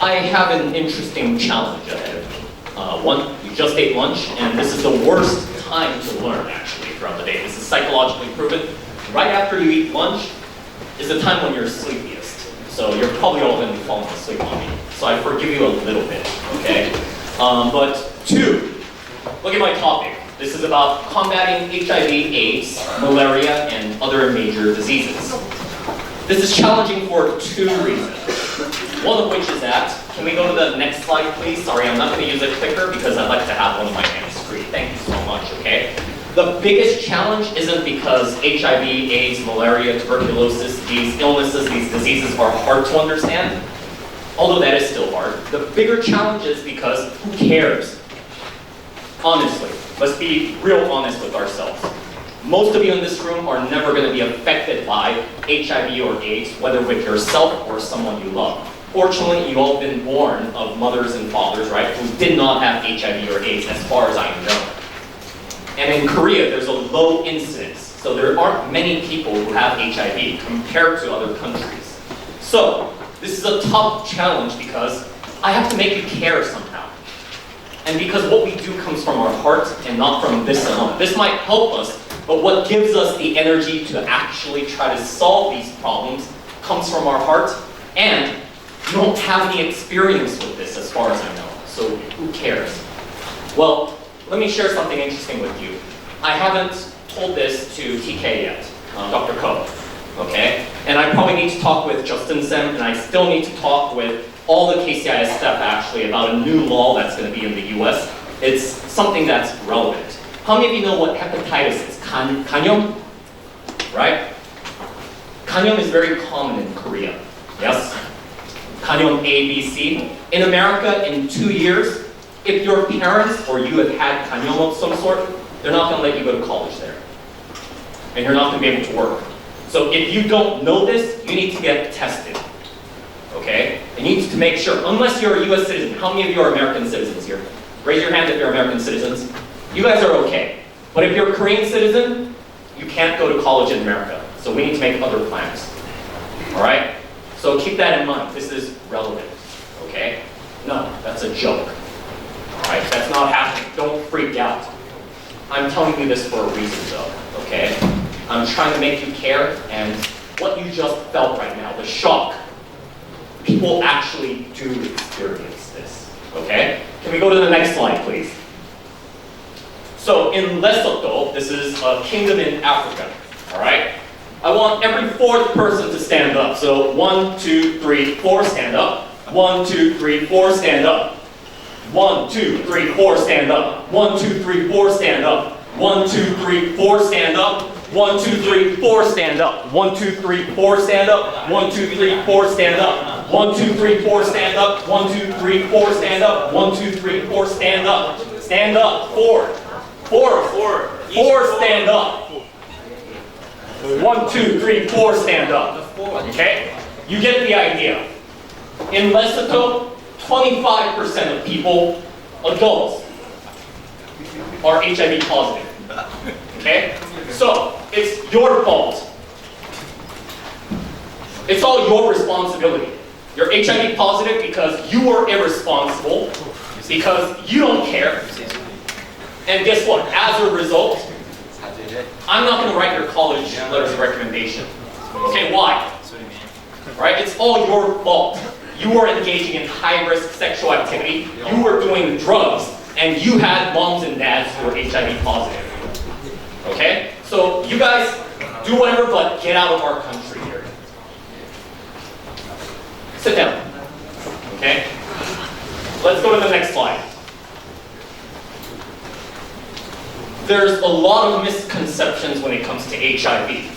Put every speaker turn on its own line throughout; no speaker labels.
I have an interesting challenge ahead of me. One, you just ate lunch, and this is the worst time to learn, actually, throughout the day. This is psychologically proven. Right after you eat lunch is the time when you're sleepiest. So you're probably all going to be falling asleep on me. So I forgive you a little bit, okay? But two, look at my topic. This is about combating HIV, AIDS, malaria, and other major diseases. This is challenging for two reasons. One of which is that, can we go to the next slide, please? Sorry, I'm not going to use a clicker because I'd like to have one of my hands free. Thank you so much, okay? The biggest challenge isn't because HIV, AIDS, malaria, tuberculosis, these illnesses, these diseases are hard to understand, although that is still hard. The bigger challenge is because who cares? Honestly, let's be real honest with ourselves. Most of you in this room are never going to be affected by HIV or AIDS, whether with yourself or someone you love. Fortunately, you've all been born of mothers and fathers, right, who did not have HIV or AIDS, as far as I know. And in Korea, there's a low incidence, so there aren't many people who have HIV compared to other countries. So, this is a tough challenge because I have to make you care somehow. And because what we do comes from our heart and not from this alone. This might help us, but what gives us the energy to actually try to solve these problems comes from our heart, and you don't have any experience with this as far as I know, so who cares? Well, let me share something interesting with you. I haven't told this to TK yet, Dr. Ko, okay? And I probably need to talk with Justin Sem, and I still need to talk with all the KCIS staff actually about a new law that's going to be in the US. It's something that's relevant. How many of you know what hepatitis is? 간염? Right? 간염 is very common in Korea. Yes? 간염 A, B, C. In America, in 2 years, if your parents or you have had 간염 of some sort, they're not going to let you go to college there. And you're not going to be able to work. So if you don't know this, you need to get tested. Okay? And you need to make sure, unless you're a US citizen, how many of you are American citizens here? Raise your hand if you're American citizens. You guys are okay. But if you're a Korean citizen, you can't go to college in America. So we need to make other plans. Alright? So keep that in mind. This is relevant. Okay? No, that's a joke. Alright? That's not happening. Don't freak out. I'm telling you this for a reason though. Okay? I'm trying to make you care, and what you just felt right now, the shock, people actually do experience this. Okay? Can we go to the next slide, please? So in Lesotho, this is a kingdom in Africa, all right? I want every fourth person to stand up. So 1, 2, 3, 4, stand up. 1, 2, 3, 4, stand up. 1, 2, 3, 4, stand up. 1, 2, 3, 4, stand up. 1, 2, 3, 4, stand up. 1, 2, 3, 4, stand up. 1, 2, 3, 4, stand up. 1, 2, 3, 4, stand up. 1, 2, 3, 4, stand up. 1, 2, 3, 4, stand up. 1, 2, 3, 4, stand up. Stand up. 4. 4 stand up. 1, 2, 3, 4 stand up. Okay? You get the idea. In Lesotho, 25% of people, adults, are HIV positive. Okay? So, it's your fault. It's all your responsibility. You're HIV positive because you were irresponsible, because you don't care. And guess what? As a result, I'm not going to write your college letters of recommendation. Okay, why? Right? It's all your fault. You were engaging in high-risk sexual activity. You were doing drugs. And you had moms and dads who were HIV positive. Okay? So you guys do whatever, but get out of our country here. Sit down. Okay? Let's go to the next slide. There's a lot of misconceptions when it comes to HIV.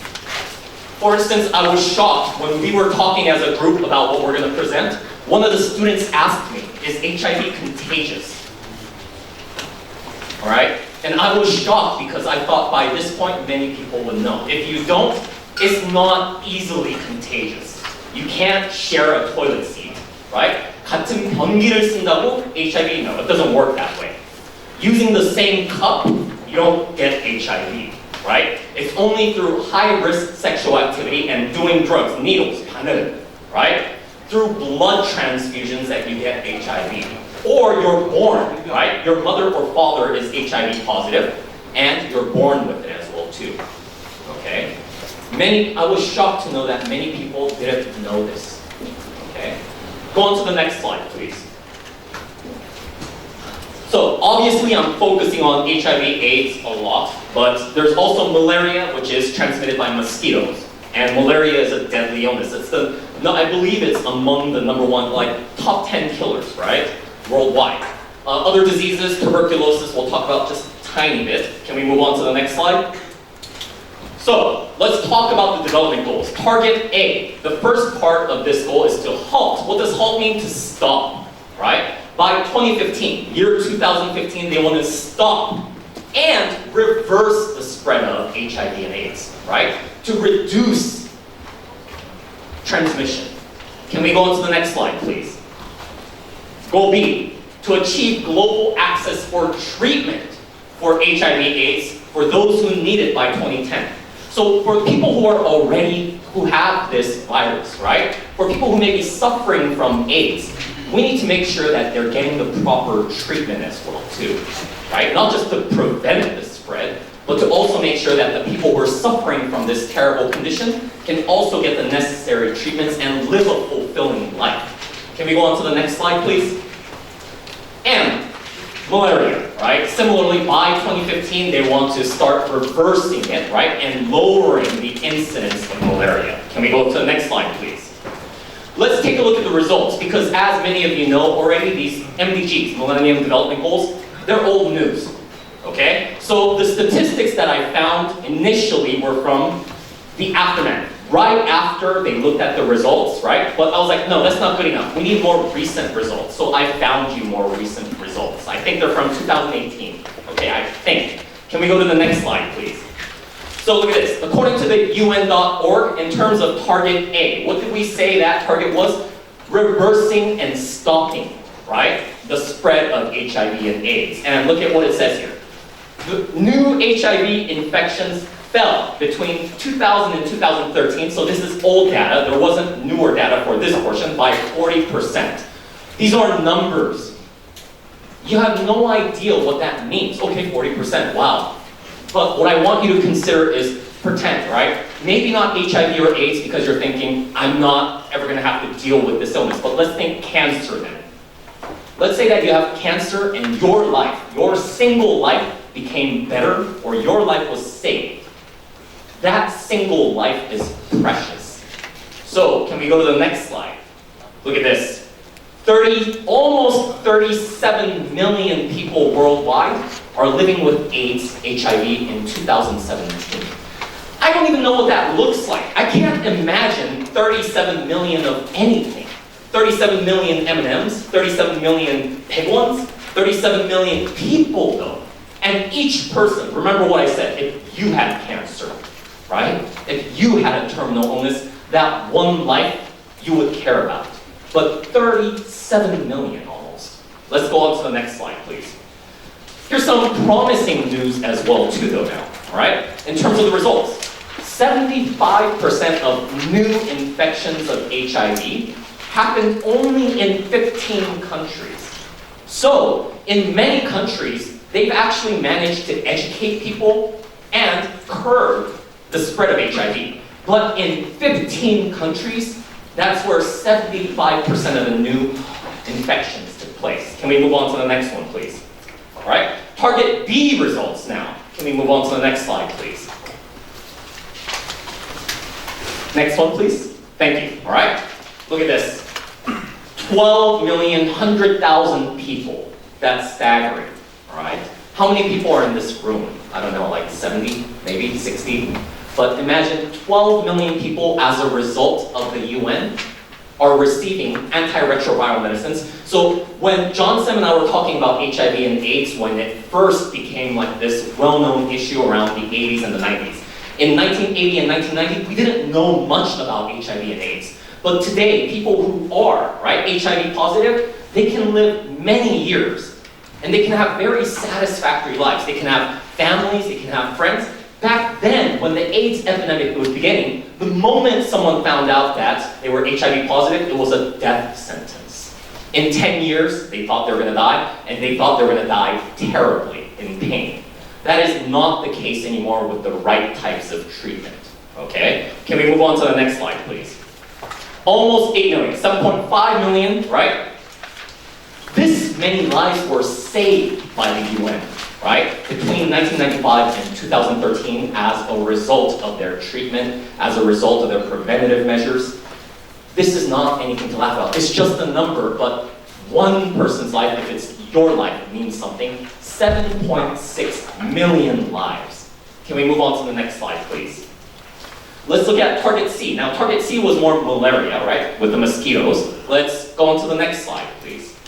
For instance, I was shocked when we were talking as a group about what we're going to present. One of the students asked me, is HIV contagious? Alright? And I was shocked because I thought by this point many people would know. If you don't, it's not easily contagious. You can't share a toilet seat, right? 같은 변기를 쓴다고 HIV? No, it doesn't work that way. Using the same cup, you don't get HIV, right? It's only through high-risk sexual activity and doing drugs, needles, 바늘, right? through blood transfusions that you get HIV. Or you're born, right? Your mother or father is HIV positive, and you're born with it as well too. Okay? I was shocked to know that many people didn't know this. Okay? Go on to the next slide, please. So obviously I'm focusing on HIV/AIDS a lot, but there's also malaria, which is transmitted by mosquitoes. And malaria is a deadly illness. I believe it's among the number one, top 10 killers, right? Worldwide. Other diseases, tuberculosis, we'll talk about just a tiny bit. Can we move on to the next slide? So, let's talk about the development goals. Target A, the first part of this goal is to halt. What does halt mean? To stop, right? By 2015, year 2015, they want to stop and reverse the spread of HIV and AIDS, right? To reduce transmission. Can we go on to the next slide, please? Goal B, to achieve global access for treatment for HIV/AIDS for those who need it by 2010. So for people who have this virus, right? For people who may be suffering from AIDS, we need to make sure that they're getting the proper treatment as well too, right? Not just to prevent the spread, but to also make sure that the people who are suffering from this terrible condition can also get the necessary treatments and live a fulfilling life. Can we go on to the next slide, please? And malaria, right? Similarly, by 2015, they want to start reversing it, right? And lowering the incidence of malaria. Can we go to the next slide, please? Let's take a look at the results, because as many of you know already, these MDGs, Millennium Development Goals, they're old news, okay? So the statistics that I found initially were from the aftermath. Right after they looked at the results, right? But I was like, no, that's not good enough. We need more recent results. So I found you more recent results. I think they're from 2018. Okay, I think. Can we go to the next slide, please? So look at this. According to the UN.org, in terms of target A, what did we say that target was? Reversing and stopping, right? The spread of HIV and AIDS. And look at what it says here. The new HIV infections fell between 2000 and 2013, so this is old data, there wasn't newer data for this portion, by 40%. These are numbers. You have no idea what that means. Okay, 40%, wow. But what I want you to consider is pretend, right? Maybe not HIV or AIDS because you're thinking, I'm not ever gonna have to deal with this illness, but let's think cancer then. Let's say that you have cancer and your life, your single life became better, or your life was saved. That single life is precious. So, can we go to the next slide? Look at this. Almost 37 million people worldwide are living with AIDS, HIV in 2017. I don't even know what that looks like. I can't imagine 37 million of anything. 37 million M&Ms, 37 million pig ones, 37 million people though. And each person, remember what I said, if you had cancer, right? If you had a terminal illness, that one life you would care about. But 37 million almost. Let's go on to the next slide, please. Here's some promising news as well too though now, all right? In terms of the results, 75% of new infections of HIV happened only in 15 countries. So, in many countries, they've actually managed to educate people and curb the spread of HIV. But in 15 countries, that's where 75% of the new infections took place. Can we move on to the next one, please? All right, target B results now. Can we move on to the next slide, please? Next one, please. Thank you, all right? Look at this. 12,100,000 people. That's staggering, all right? How many people are in this room? I don't know, like 70, maybe 60? But imagine 12 million people as a result of the UN are receiving antiretroviral medicines. So when John Sim and I were talking about HIV and AIDS when it first became like this well-known issue around the 80s and the 90s, in 1980 and 1990, we didn't know much about HIV and AIDS. But today, people who are, right, HIV positive, they can live many years. And they can have very satisfactory lives. They can have families, they can have friends. Back then, when the AIDS epidemic was beginning, the moment someone found out that they were HIV positive, it was a death sentence. In 10 years, they thought they were going to die, and they thought they were going to die terribly, in pain. That is not the case anymore with the right types of treatment. Okay? Can we move on to the next slide, please? Almost 8 million, 7.5 million, right? This many lives were saved by the UN, right? Between 1995 and 2013 as a result of their treatment, as a result of their preventative measures. This is not anything to laugh about. It's just a number, but one person's life, if it's your life, it means something. 7.6 million lives. Can we move on to the next slide, please? Let's look at target C. Now, target C was more malaria, right, with the mosquitoes. Let's go on to the next slide, please.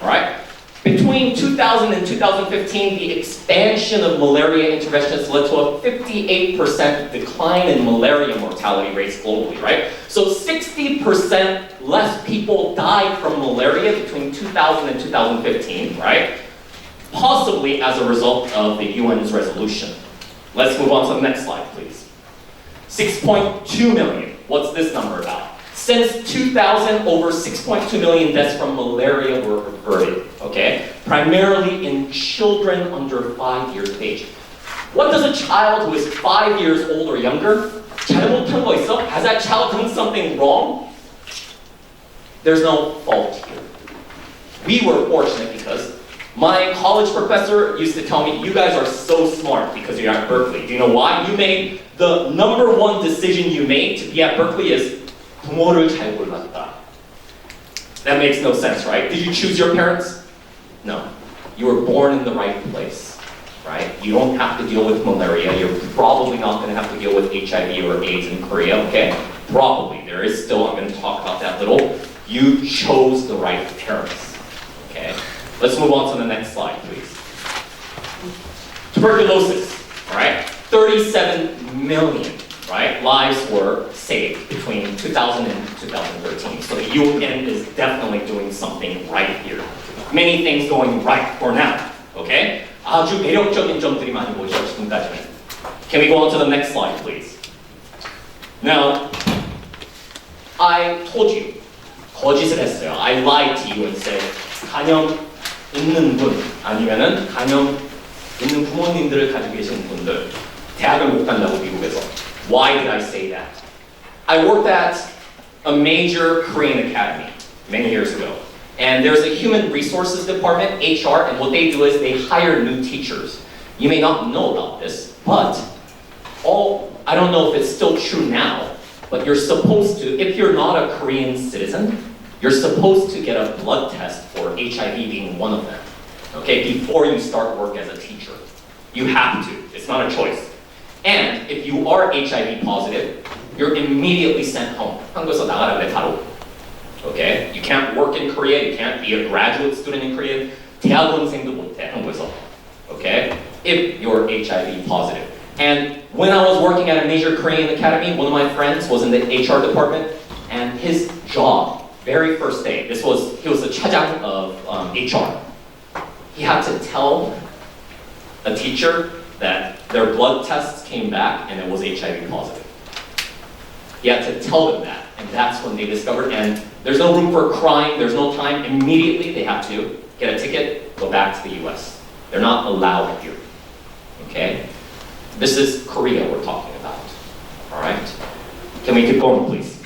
All right? Between 2000 and 2015, the expansion of malaria interventions led to a 58% decline in malaria mortality rates globally, right? So 60% less people died from malaria between 2000 and 2015, right? Possibly as a result of the UN's resolution. Let's move on to the next slide, please. 6.2 million. What's this number about? Since 2000, over 6.2 million deaths from malaria were averted, okay? Primarily in children under 5 years of age. What does a child who is 5 years old or younger, 잘못한 거 있어? Has that child done something wrong? There's no fault here. We were fortunate because my college professor used to tell me, you guys are so smart because you're at Berkeley. Do you know why? You made the number one decision you made to be at Berkeley is 부모를 잘 골랐다. That makes no sense, right? Did you choose your parents? No. You were born in the right place, right? You don't have to deal with malaria. You're probably not going to have to deal with HIV or AIDS in Korea, okay? Probably. There is still, I'm going to talk about that little. You chose the right parents, okay? Let's move on to the next slide, please. Tuberculosis, all right? 37 million, right, lives were saved between 2000 and 2013. So the UN is definitely doing something right here. Many things going right for now, okay? 아주 매력적인 점들이 많이 보이죠, 지금까지는. Can we go on to the next slide, please? Now, I told you, 거짓을 했어요. I lied to you and said, 간염 있는 분, 아니면은 간염 있는 부모님들을 가지고 계신 분들, 대학을 못 간다고 미국에서. Why did I say that? I worked at a major Korean academy many years ago. And there's a human resources department, HR, and what they do is they hire new teachers. You may not know about this, but I don't know if it's still true now, but you're supposed to, if you're not a Korean citizen, you're supposed to get a blood test for HIV being one of them, okay, before you start work as a teacher. You have to, it's not a choice. And if you are HIV positive, you're immediately sent home. 한국에서 나가라 그래, 바로. Okay? You can't work in Korea, you can't be a graduate student in Korea. 대학원생도 못해, 한국에서. Okay? If you're HIV positive. And when I was working at a major Korean academy, one of my friends was in the HR department, and his job, very first day, he was the 차장 of HR. He had to tell a teacher that their blood tests came back and it was HIV positive. He had to tell them that, and that's when they discovered, and there's no room for crying, there's no time, immediately they have to get a ticket, go back to the US. They're not allowed here, okay? This is Korea we're talking about, all right? Can we keep going, please?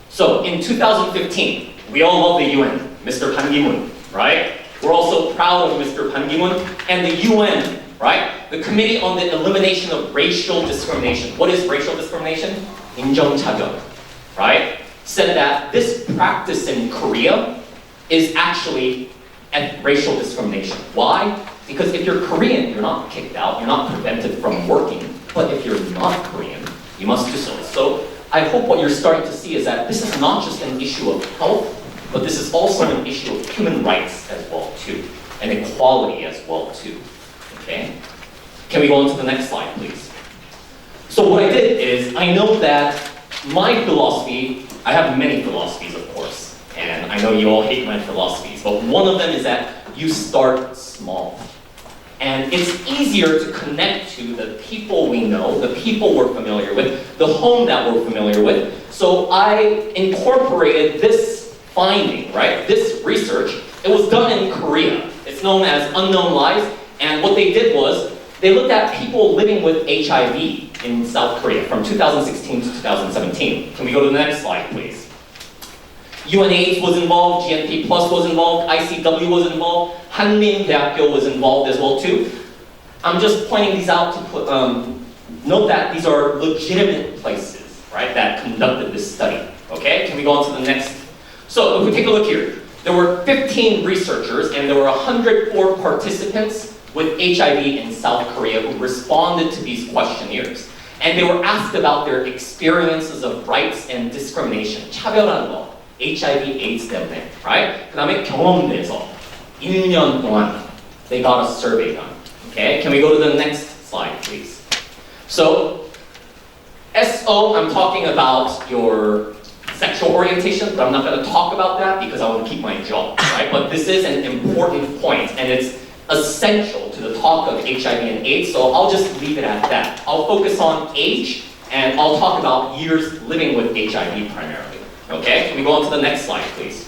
So, in 2015, we all love the UN, Mr. Ban Ki-moon, right? We're also proud of Mr. Ban Ki-moon and the UN, right? The Committee on the Elimination of Racial Discrimination. What is racial discrimination? 인정차별, right? Said that this practice in Korea is actually racial discrimination. Why? Because if you're Korean, you're not kicked out, you're not prevented from working. But if you're not Korean, you must do so. So I hope what you're starting to see is that this is not just an issue of health, but this is also an issue of human rights as well too, and equality as well too. Okay? Can we go on to the next slide, please? So what I did is, I know that my philosophy, I have many philosophies of course, and I know you all hate my philosophies, but one of them is that you start small. And it's easier to connect to the people we know, the people we're familiar with, the home that we're familiar with. So I incorporated this finding, right? This research. It was done in Korea. It's known as Unknown Lives. And what they did was, they looked at people living with HIV in South Korea from 2016 to 2017. Can we go to the next slide, please? UNAIDS was involved, GNP Plus was involved, ICW was involved, Hanmin Daekyo was involved as well too. I'm just pointing these out to put, note that these are legitimate places, right, that conducted this study. Okay, can we go on to the next? So if we take a look here, there were 15 researchers and there were 104 participants with HIV in South Korea who responded to these questionnaires. And they were asked about their experiences of rights and discrimination, 차별하는 거. HIV, AIDS 때문에, right? 그 다음에 경험대에서 1년 동안 they got a survey done. Okay, can we go to the next slide, please? So, SO, I'm talking about your sexual orientation, but I'm not going to talk about that because I want to keep my job, right? But this is an important point, and it's essential to the talk of HIV and AIDS, so I'll just leave it at that. I'll focus on age, and I'll talk about years living with HIV primarily. Okay, can we go on to the next slide, please?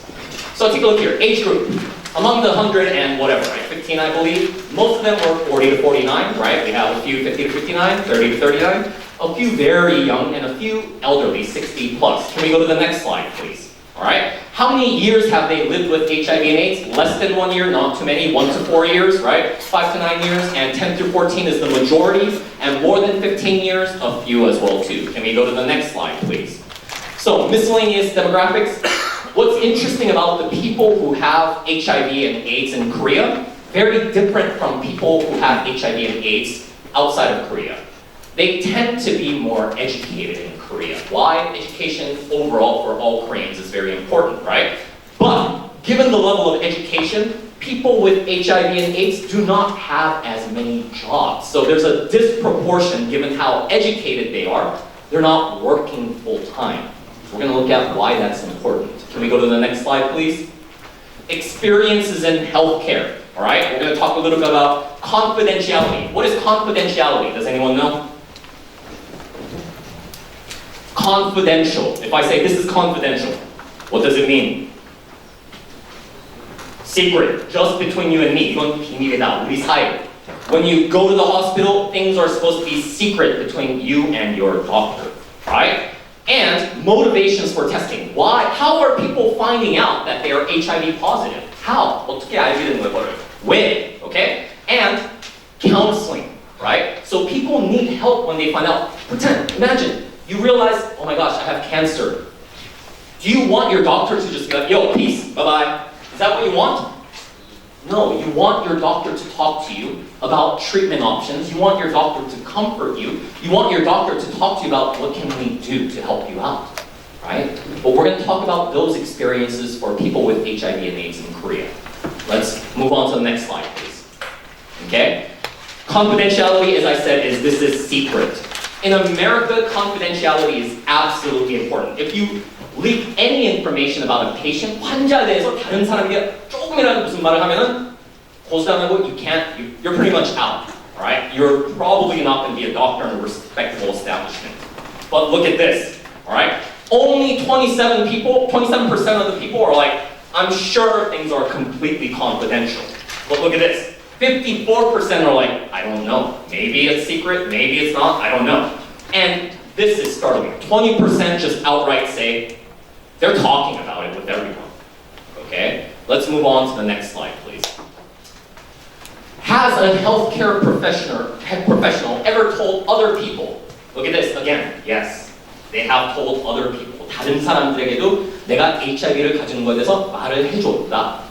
So take a look here, age group. Among the 100 and whatever, right, 15 I believe, most of them were 40 to 49, right? We have a few 50 to 59, 30 to 39, a few very young, and a few elderly, 60 plus. Can we go to the next slide, please? All right, how many years have they lived with HIV and AIDS? Less than 1 year, not too many, 1 to 4 years, right? 5 to 9 years, and 10 through 14 is the majority, and more than 15 years, a few as well too. Can we go to the next slide, please? So, miscellaneous demographics. What's interesting about the people who have HIV and AIDS in Korea, very different from people who have HIV and AIDS outside of Korea. They tend to be more educated in Korea. Why? Education overall for all Koreans is very important, right? But, given the level of education, people with HIV and AIDS do not have as many jobs. So there's a disproportion given how educated they are. They're not working full time. We're going to look at why that's important. Can we go to the next slide, please? Experiences in healthcare. All right, we're going to talk a little bit about confidentiality. What is confidentiality? Does anyone know? Confidential. If I say this is confidential, what does it mean? Secret, just between you and me. 이건 비밀이다, 우리 사이. When you go to the hospital, things are supposed to be secret between you and your doctor, right? And motivations for testing. Why? How are people finding out that they are HIV positive? How? 어떻게 알게 되는 거예요? When? Okay? And counseling, right? So people need help when they find out. Pretend, imagine, you realize, oh my gosh, I have cancer. Do you want your doctor to just be like, yo, peace, bye-bye? Is that what you want? No, you want your doctor to talk to you about treatment options. You want your doctor to comfort you. You want your doctor to talk to you about what can we do to help you out, right? But we're going to talk about those experiences for people with HIV and AIDS in Korea. Let's move on to the next slide, please. Okay? Confidentiality, as I said, this is secret. In America, confidentiality is absolutely important. If you leak any information about a patient, 환자에 대해서 다른 사람이 조금이라도 무슨 말을 하면은 고소당하고 you're pretty much out, right? You're probably not going to be a doctor in a respectable establishment. But look at this, all right? Only 27% of the people are like, I'm sure things are completely confidential. But look at this, 54% are like, I don't know. Maybe it's secret, maybe it's not, I don't know. And this is startling. 20% just outright say, they're talking about it with everyone. Okay? Let's move on to the next slide, please. Has a healthcare professional ever told other people? Look at this again. Yes, they have told other people. 다른 사람들에게도 내가 HIV를 가지는 것에 대해서 말을 해줬다.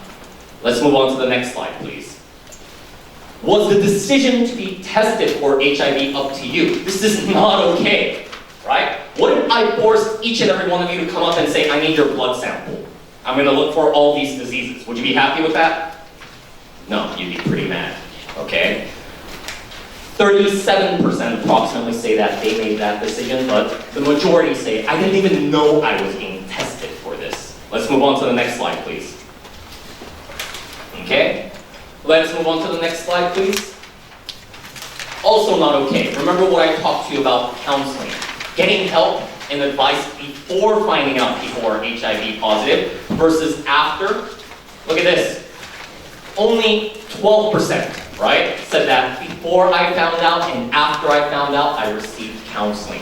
Let's move on to the next slide, please. Was the decision to be tested for HIV up to you? This is not okay. Right? What if I forced each and every one of you to come up and say, I need your blood sample. I'm going to look for all these diseases. Would you be happy with that? No, you'd be pretty mad. Okay? 37% approximately say that they made that decision, but the majority say, I didn't even know I was being tested for this. Let's move on to the next slide, please. Okay? Let's move on to the next slide, please. Also not okay. Remember what I talked to you about counseling. Getting help and advice before finding out people are HIV positive versus after. Look at this. Only 12%, right, said that before I found out and after I found out I received counseling.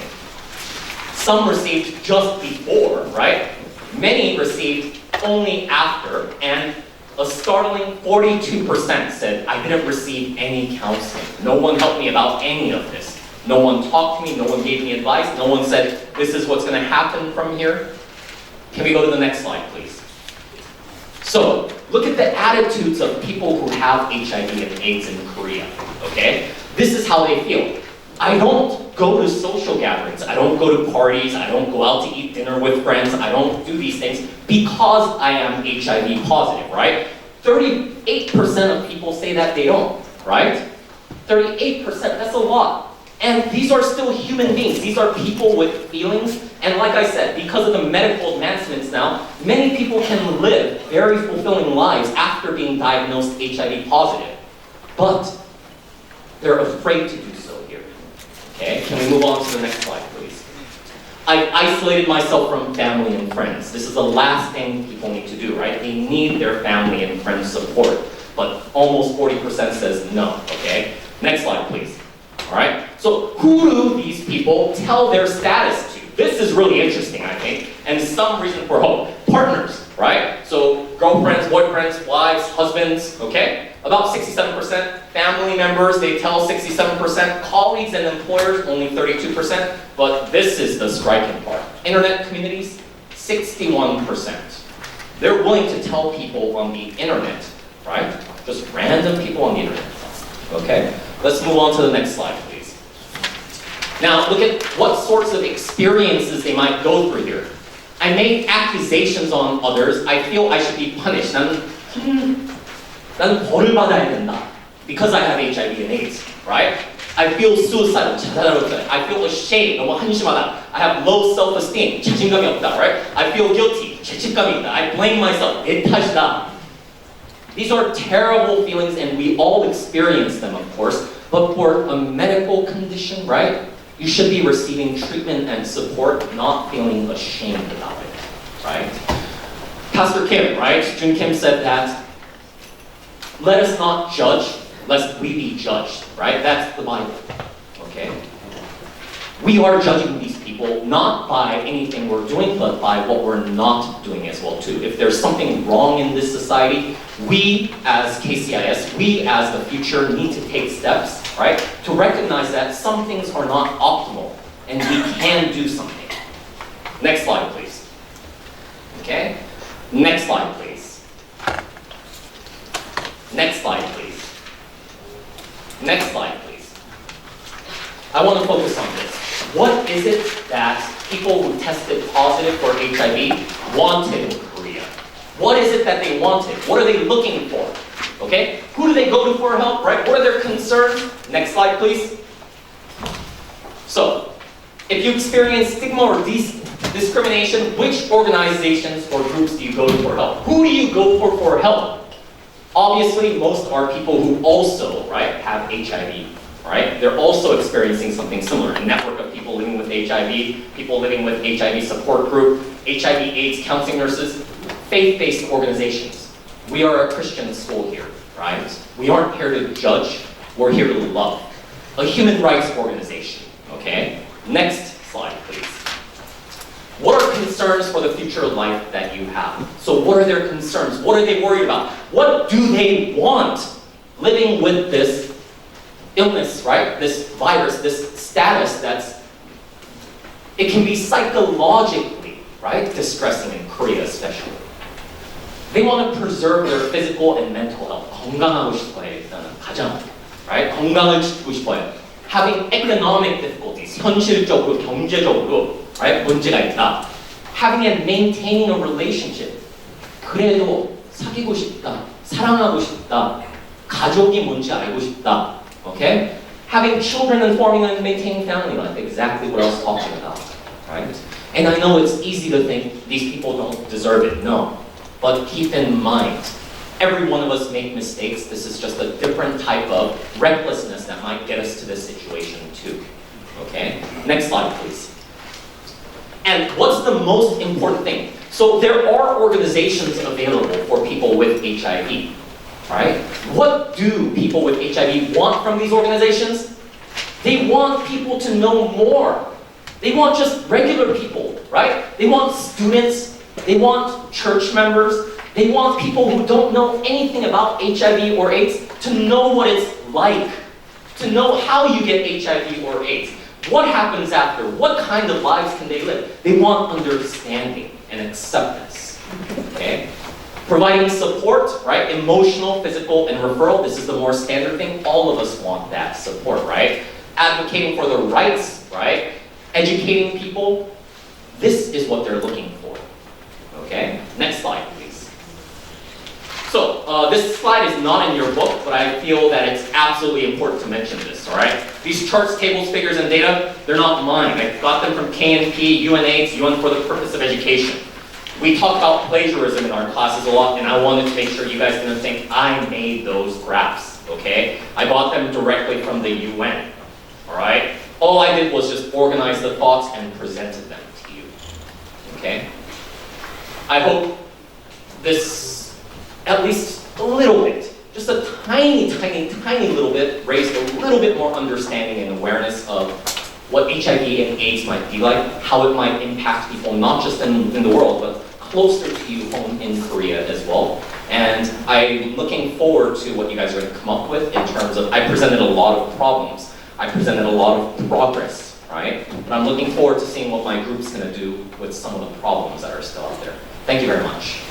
Some received just before, right? Many received only after, and a startling 42% said, I didn't receive any counseling. No one helped me about any of this. No one talked to me, no one gave me advice, no one said, this is what's going to happen from here. Can we go to the next slide, please? So, look at the attitudes of people who have HIV and AIDS in Korea, okay? This is how they feel. I don't go to social gatherings, I don't go to parties, I don't go out to eat dinner with friends, I don't do these things because I am HIV positive, right? 38% of people say that they don't, right? 38%, that's a lot. And these are still human beings. These are people with feelings. And like I said, because of the medical advancements now, many people can live very fulfilling lives after being diagnosed HIV positive. But they're afraid to do so here. Okay, can we move on to the next slide, please? I've isolated myself from family and friends. This is the last thing people need to do, right? They need their family and friends' support. But almost 40% says no, okay? Next slide, please. All right, so who do these people tell their status to? This is really interesting, I think, and some reason for hope. Partners, right? So girlfriends, boyfriends, wives, husbands, okay? About 67%. Family members, they tell 67%. Colleagues and employers, only 32%. But this is the striking part. Internet communities, 61%. They're willing to tell people on the internet, right? Just random people on the internet. Okay, let's move on to the next slide, please. Now, look at what sorts of experiences they might go through here. I made accusations on others. I feel I should be punished. 나는 벌을 받아야 된다. Because I have HIV and AIDS, right? I feel suicidal. I feel ashamed. 너무 한심하다. I have low self-esteem. 자신감이 없다, right? I feel guilty. 죄책감이 있다. I blame myself. 내 탓이다. These are terrible feelings, and we all experience them, of course. But for a medical condition, right, you should be receiving treatment and support, not feeling ashamed about it, right? Pastor Kim, right, Jun Kim said that, let us not judge, lest we be judged, right? That's the Bible, okay? We are judging these people not by anything we're doing, but by what we're not doing as well, too. If there's something wrong in this society, we as KCIS, we as the future need to take steps, right, to recognize that some things are not optimal and we can do something. Next slide, please. Okay? Next slide, please. Next slide, please. Next slide, please. I want to focus on this. What is it that people who tested positive for HIV wanted in Korea? What is it that they wanted? What are they looking for? Okay? Who do they go to for help, right? What are their concerns? Next slide, please. So, if you experience stigma or discrimination, which organizations or groups do you go to for help? Who do you go for help? Obviously, most are people who also, right, have HIV, right? They're also experiencing something similar. A network of people living with HIV, people living with HIV support group, HIV/AIDS counseling nurses, faith-based organizations. We are a Christian school here, right? We aren't here to judge, we're here to love. A human rights organization, okay? Next slide, please. What are concerns for the future life that you have? So what are their concerns? What are they worried about? What do they want living with this illness, right? This virus, this status it can be psychologically, right, distressing in Korea especially. They want to preserve their physical and mental health. 건강하고 싶어요, 일단은 가장, right? 건강을 지키고 싶어요. Having economic difficulties, 현실적으로, 경제적으로, right, 문제가 있다. Having and maintaining a relationship. 그래도 사귀고 싶다, 사랑하고 싶다, 가족이 뭔지 알고 싶다. Okay? Having children and forming and maintaining family life, exactly what I was talking about, right? And I know it's easy to think these people don't deserve it, no. But keep in mind, Every one of us make mistakes. This is just a different type of recklessness that might get us to this situation too. Okay? Next slide, please. And what's the most important thing? So there are organizations available for people with HIV, right? What do people with HIV want from these organizations? They want people to know more. They want just regular people, right? They want students, they want church members, they want people who don't know anything about HIV or AIDS to know what it's like, to know how you get HIV or AIDS. What happens after? What kind of lives can they live? They want understanding and acceptance, okay? Providing support, right? Emotional, physical, and referral. This is the more standard thing. All of us want that support, right? Advocating for the rights, right? Educating people. This is what they're looking for, okay? Next slide, please. So, this slide is not in your book, but I feel that it's absolutely important to mention this, all right? These charts, tables, figures, and data, they're not mine. I got them from KNP, UNAIDS, UN for the purpose of education. We talk about plagiarism in our classes a lot, and I wanted to make sure you guys didn't think I made those graphs, okay? I bought them directly from the UN, all right? All I did was just organize the thoughts and presented them to you, okay? I hope this, at least a little bit, just a tiny, tiny, tiny little bit, raised a little bit more understanding and awareness of what HIV and AIDS might be like, how it might impact people, not just in the world, but closer to you home in Korea as well. And I'm looking forward to what you guys are going to come up with in terms of, I presented a lot of problems, I presented a lot of progress, right? But I'm looking forward to seeing what my group's going to do with some of the problems that are still out there. Thank you very much.